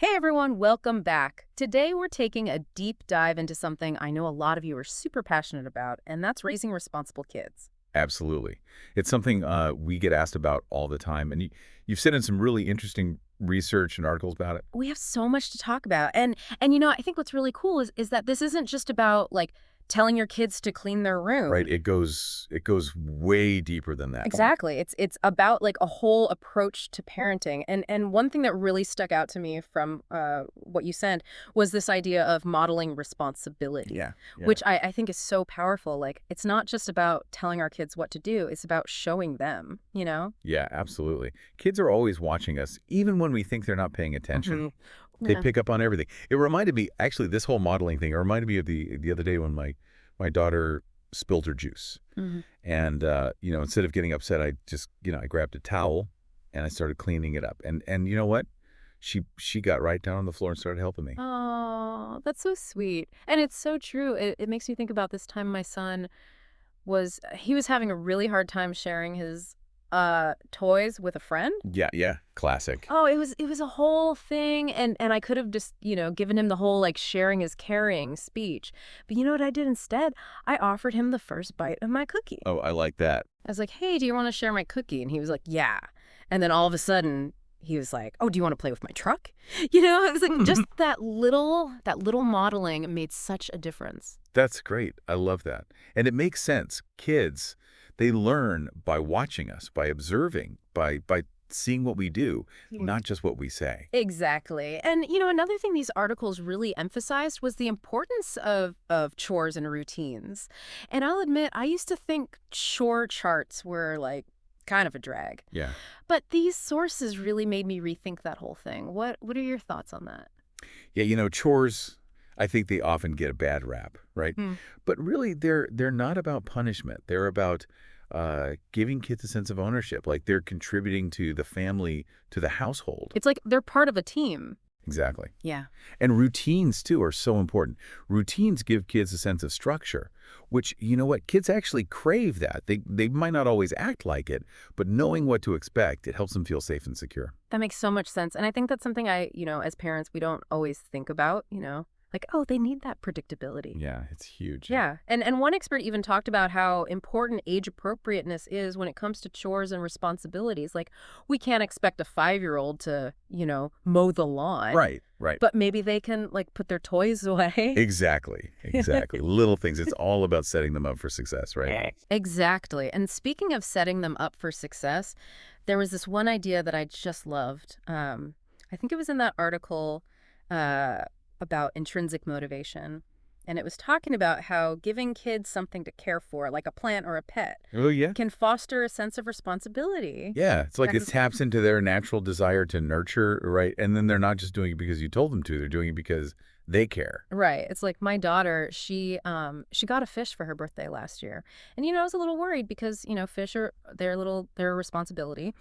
Hey everyone, welcome back. Today we're taking a deep dive into something I know a lot of you are super passionate about, and that's raising responsible kids. Absolutely. It's something we get asked about all the time. And you've sent in some really interesting research and articles about it. We have so much to talk about. And I think what's really cool is that this isn't just about like telling your kids to clean their Right. room. It goes way deeper than that. Exactly. It's about like a whole approach to parenting. And one thing that really stuck out to me from what you sent was this idea of modeling responsibility, Yeah. Yeah. which I think is so powerful. Like it's not just about telling our kids what to do, it's about showing them, you know? Yeah, absolutely. Kids are always watching us, even when we think they're not paying attention. Hmm. They Yeah. pick up on everything. It reminded me, actually, this whole modeling thing, it reminded me of the other day when my daughter spilled her juice. Hmm. And instead of getting upset, I just, I grabbed a towel and I started cleaning it up. And you know what? She got right down on the floor and started helping me. Oh, that's so sweet. And it's so true. It makes me think about this time my son he was having a really hard time sharing his toys with a friend. Yeah, yeah, classic. Oh, it was a whole thing, and I could have just, given him the whole, like, sharing is caring speech. But you know what I did instead? I offered him the first bite of my cookie. Oh, I like that. I was like, "Hey, do you wanna share my cookie?" And he was like, "Yeah." And then all of a sudden, he was like, "Oh, do you wanna play with my truck?" It was like just that little modeling made such a difference. That's great. I love that. And it makes sense. Kids, they learn by watching us, by observing, by seeing what we do, not just what we say. Exactly. And another thing these articles really emphasized was the importance of chores and routines. And I'll admit, I used to think chore charts were like kind of a drag. Yeah. But these sources really made me rethink that whole thing. What are your thoughts on that? Yeah, chores, I think they often get a bad rap, right? Hmm. But really they're not about punishment. They're about giving kids a sense of ownership, like they're contributing to the family, to the household. It's like they're part of a team. Exactly. Yeah. And routines, too, are so important. Routines give kids a sense of structure, which, you know what, kids actually crave that. They might not always act like it, but knowing what to expect, it helps them feel safe and secure. That makes so much sense. And I think that's something as parents, we don't always think about. Like, oh, they need that predictability. Yeah, it's huge. Yeah. And one expert even talked about how important age appropriateness is when it comes to chores and responsibilities. Like, we can't expect a 5-year-old to mow the lawn, Right, right. but maybe they can, like, put their toys away. Exactly, exactly. Little things. It's all about setting them up for success, right? Exactly. And speaking of setting them up for success, there was this one idea that I just loved. I think it was in that article uh, about intrinsic motivation. And it was talking about how giving kids something to care for, like a plant or a pet, Oh, yeah. can foster a sense of responsibility. Yeah, it's like it That's taps into their natural desire to nurture, right? And then they're not just doing it because you told them to, they're doing it because they care. right. It's like my daughter, she got a fish for her birthday last year. And I was a little worried because, fish are they're a responsibility.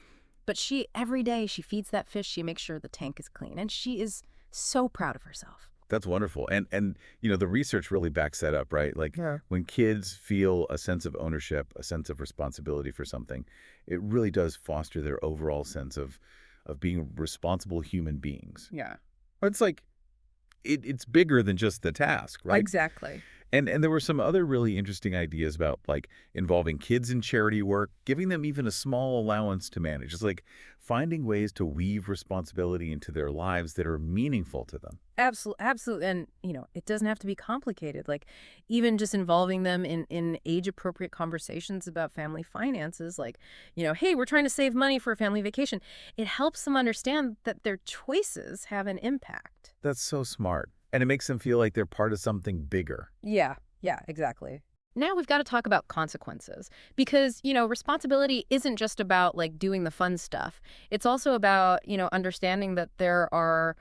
But she every day she feeds that fish, she makes sure the tank is clean, and she is so proud of herself. That's wonderful. And the research really backs that up, right? Like Yeah. when kids feel a sense of ownership, a sense of responsibility for something, it really does foster their overall sense of being responsible human beings. Yeah. It's like it's bigger than just the task, right? Exactly. And there were some other really interesting ideas about like involving kids in charity work, giving them even a small allowance to manage. It's like finding ways to weave responsibility into their lives that are meaningful to them. Absolutely, absolutely. And, it doesn't have to be complicated. Like, even just involving them in age-appropriate conversations about family finances, like, hey, we're trying to save money for a family vacation. It helps them understand that their choices have an impact. That's so smart. And it makes them feel like they're part of something bigger. Yeah, yeah, exactly. Now we've got to talk about consequences because, responsibility isn't just about like doing the fun stuff. It's also about, understanding that there are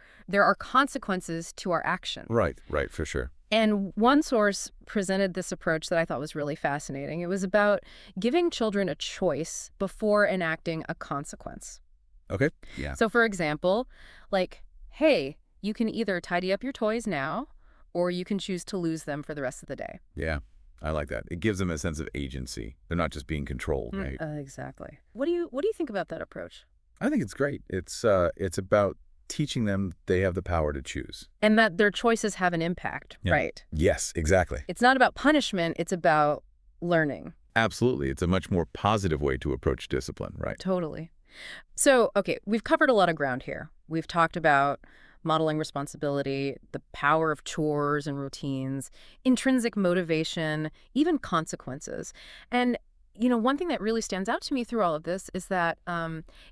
consequences to our actions. Right, for sure. And one source presented this approach that I thought was really fascinating. It was about giving children a choice before enacting a consequence. Okay. Yeah. So, for example, like, hey, you can either tidy up your toys now, or you can choose to lose them for the rest of the day. Yeah. I like that. It gives them a sense of agency. They're not just being controlled, right? Exactly. What do you think about that approach? I think it's great. It's about teaching them they have the power to choose. And that their choices have an impact, Yeah. right? Yes, exactly. It's not about punishment, it's about learning. Absolutely. It's a much more positive way to approach discipline, right? Totally. So, okay, we've covered a lot of ground here. We've talked about modeling responsibility, the power of chores and routines, intrinsic motivation, even consequences. And, one thing that really stands out to me through all of this is that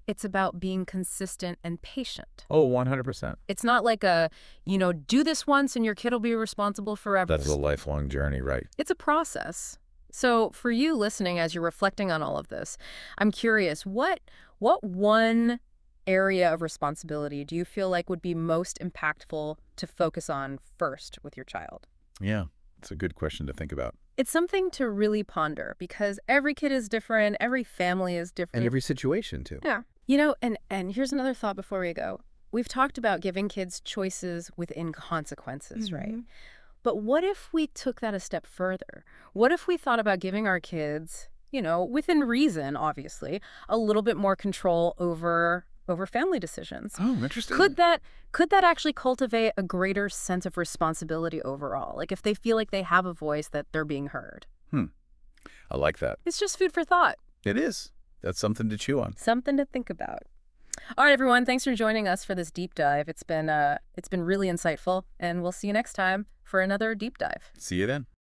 it's about being consistent and patient. Oh, 100%. It's not like do this once and your kid will be responsible forever. That's a lifelong journey, right? It's a process. So for you listening, as you're reflecting on all of this, I'm curious, what one area of responsibility do you feel like would be most impactful to focus on first with your child? Yeah, it's a good question to think about. It's something to really ponder because every kid is different, every family is different. And every situation, too. Yeah. And here's another thought before we go. We've talked about giving kids choices within consequences, right? But what if we took that a step further? What if we thought about giving our kids, within reason, obviously, a little bit more control over family decisions? Oh, interesting. Could that actually cultivate a greater sense of responsibility overall? Like if they feel like they have a voice, that they're being heard. I like that. It's just food for thought. It is. That's something to chew on. Something to think about. All right, everyone. Thanks for joining us for this deep dive. It's been really insightful, and we'll see you next time for another deep dive. See you then.